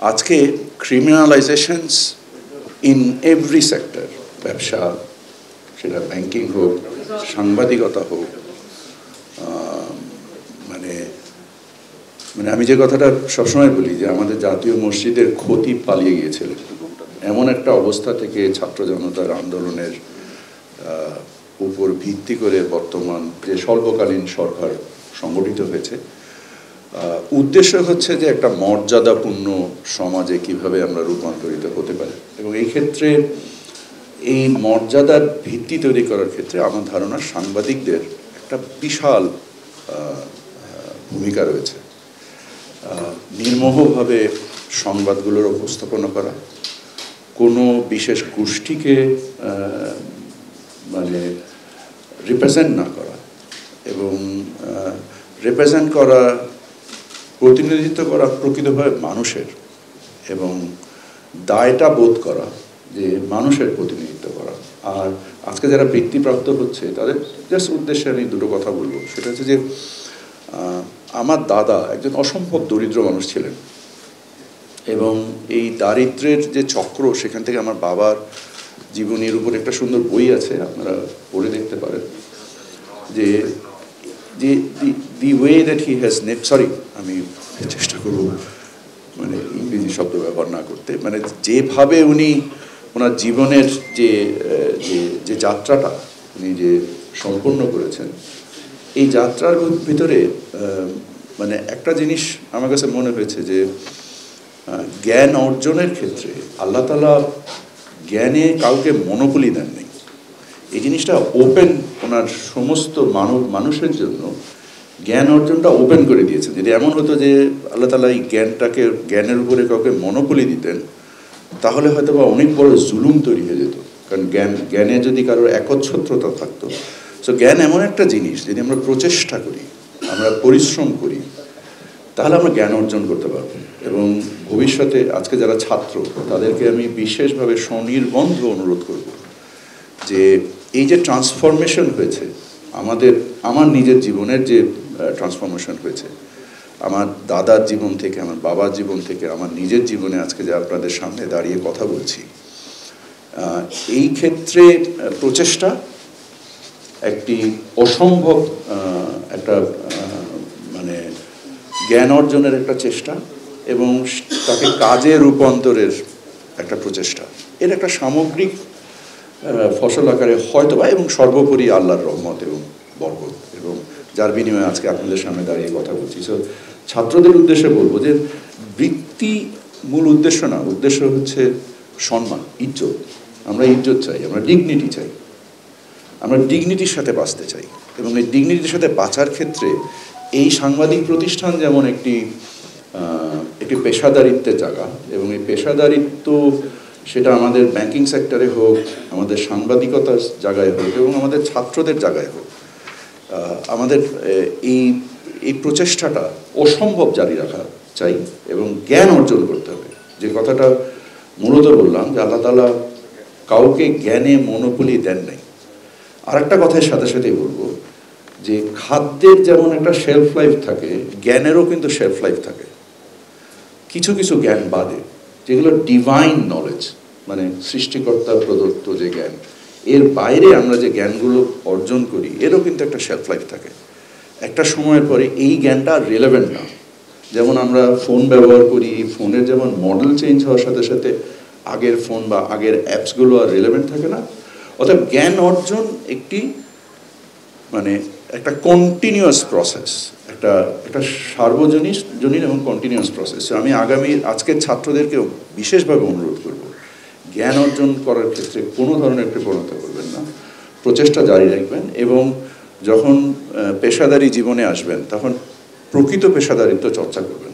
আজকে ক্রিমিনালাইজেশনস in every sector, ব্যবসা, সেটা ব্যাংকিং হোক, সাংবাদিকতা হোক, মানে মানে আমি যে কথাটা সবসময় বলি যে আমাদের জাতীয় মসজিদের খতিব পালিয়ে গিয়েছিলেন, এমন একটা অবস্থা থেকে ছাত্র জনতার আন্দোলনের উপর ভিত্তি করে বর্তমান যে স্বল্পকালীন সরকার সংগঠিত হয়েছে, উদ্দেশ্য হচ্ছে যে একটা মর্যাদাপূর্ণ সমাজে কিভাবে আমরা রূপান্তরিত হতে পারি। এবং এই ক্ষেত্রে এই মর্যাদার ভিত্তি তৈরি করার ক্ষেত্রে আমার ধারণা সাংবাদিকদের একটা বিশাল ভূমিকা রয়েছে। নির্মোহভাবে সংবাদগুলোর উপস্থাপনা করা, কোনো বিশেষ গোষ্ঠীকে মানে রিপ্রেজেন্ট না করা, এবং রিপ্রেজেন্ট করা, প্রতিনিধিত্ব করা প্রকৃতভাবে মানুষের, এবং দায়টা বোধ করা যে মানুষের প্রতিনিধিত্ব করা। আর আজকে যারা বৃত্তিপ্রাপ্ত হচ্ছে তাদের জাস্ট উদ্দেশ্যে আমি দুটো কথা বলবো। সেটা হচ্ছে যে আমার দাদা একজন অসম্ভব দরিদ্র মানুষ ছিলেন, এবং এই দারিদ্র্যের যে চক্র, সেখান থেকে আমার বাবার জীবনের উপর একটা সুন্দর বই আছে, আপনারা পড়ে দেখতে পারেন, যে the way that he has আমি চেষ্টা করব মানে ইংরেজি শব্দ ব্যবহার না করতে, মানে যেভাবে উনি ওনার জীবনের যে যে যাত্রাটা উনি যে সম্পন্ন করেছেন, এই যাত্রার ভিতরে মানে একটা জিনিস আমার কাছে মনে হয়েছে যে জ্ঞান অর্জনের ক্ষেত্রে আল্লাহ তাআলা জ্ঞানে কাউকে মনোপলি দেন নেই। এই জিনিসটা ওপেন, ওনার সমস্ত মানুষের জন্য জ্ঞান অর্জনটা ওপেন করে দিয়েছেন। যদি এমন হতো যে আল্লাহ তাআলা এই জ্ঞানের উপরে কাউকে মনোপলি দিতেন, তাহলে হয়তো বা অনেক বড় জুলুম তৈরি হয়ে যেত। কারণ জ্ঞানে যদি কারোর একচ্ছত্রতা থাকতো, সো জ্ঞান এমন একটা জিনিস, যদি আমরা প্রচেষ্টা করি, আমরা পরিশ্রম করি, তাহলে আমরা জ্ঞান অর্জন করতে পারবো। এবং ভবিষ্যতে আজকে যারা ছাত্র, তাদেরকে আমি বিশেষভাবে স্বনির্বন্ধ অনুরোধ করব যে এই যে ট্রান্সফরমেশন হয়েছে আমার নিজের জীবনের যে ট্রান্সফরমেশন হয়েছে, আমার দাদার জীবন থেকে, আমার বাবার জীবন থেকে, আমার নিজের জীবনে আজকে যে আপনাদের সামনে দাঁড়িয়ে কথা বলছি, এই ক্ষেত্রে প্রচেষ্টা একটি অসম্ভব একটা মানে জ্ঞান অর্জনের একটা চেষ্টা, এবং তাকে কাজে রূপান্তরের একটা প্রচেষ্টা, এর একটা সামগ্রিক ফসল আকারে হয়তোবা, এবং সর্বোপরি আল্লাহর রহমত এবং বরকত, এবং যার বিনিময়ে আজকে আপনাদের সামনে দাঁড়িয়ে কথা বলছি। সো ছাত্রদের উদ্দেশ্যে বলবো যে বৃত্তি মূল উদ্দেশ্য না, উদ্দেশ্য হচ্ছে সম্মান, ইজ্জত। আমরা ইজ্জত চাই, আমরা ডিগনিটি চাই, আমরা ডিগনিটির সাথে বাঁচতে চাই। এবং এই ডিগনিটির সাথে বাঁচার ক্ষেত্রে এই সাংবাদিক প্রতিষ্ঠান যেমন একটি পেশাদারিত্বের জায়গা, এবং এই পেশাদারিত্ব সেটা আমাদের ব্যাংকিং সেক্টরে হোক, আমাদের সাংবাদিকতার জায়গায় হোক, এবং আমাদের ছাত্রদের জায়গায় হোক, আমাদের এই প্রচেষ্টাটা অসম্ভব জারি রাখা চাই, এবং জ্ঞান অর্জন করতে হবে। যে কথাটা মূলত বললাম যে আল্লাহ তাআলা কাউকে জ্ঞানে মনোপলি দেন নাই। আর একটা কথার সাথে সাথেই বলবো যে খাদ্যের যেমন একটা শেলফ লাইফ থাকে, জ্ঞানেরও কিন্তু শেলফ লাইফ থাকে। কিছু কিছু জ্ঞান বাদে, যেগুলো ডিভাইন নলেজ, মানে সৃষ্টিকর্তার প্রদত্ত যে জ্ঞান, এর বাইরে আমরা যে জ্ঞানগুলো অর্জন করি, এরও কিন্তু একটা শেলফ লাইফ থাকে। একটা সময়ের পরে এই জ্ঞানটা রিলেভেন্ট না। যেমন আমরা ফোন ব্যবহার করি, ফোনের যেমন মডেল চেঞ্জ হওয়ার সাথে সাথে আগের ফোন বা আগের অ্যাপসগুলো আর রিলেভেন্ট থাকে না। অর্থাৎ জ্ঞান অর্জন একটি মানে একটা কন্টিনিউয়াস প্রসেস, একটা সার্বজনীন এবং কন্টিনিউয়াস প্রসেস। আমি আজকের ছাত্রদেরকেও বিশেষভাবে অনুরোধ করব, জ্ঞান অর্জন করার ক্ষেত্রে কোনো ধরনের কৃপণতা করবেন না, প্রচেষ্টা জারি রাখবেন, এবং যখন পেশাদারি জীবনে আসবেন তখন প্রকৃত পেশাদারিত্ব চর্চা করবেন।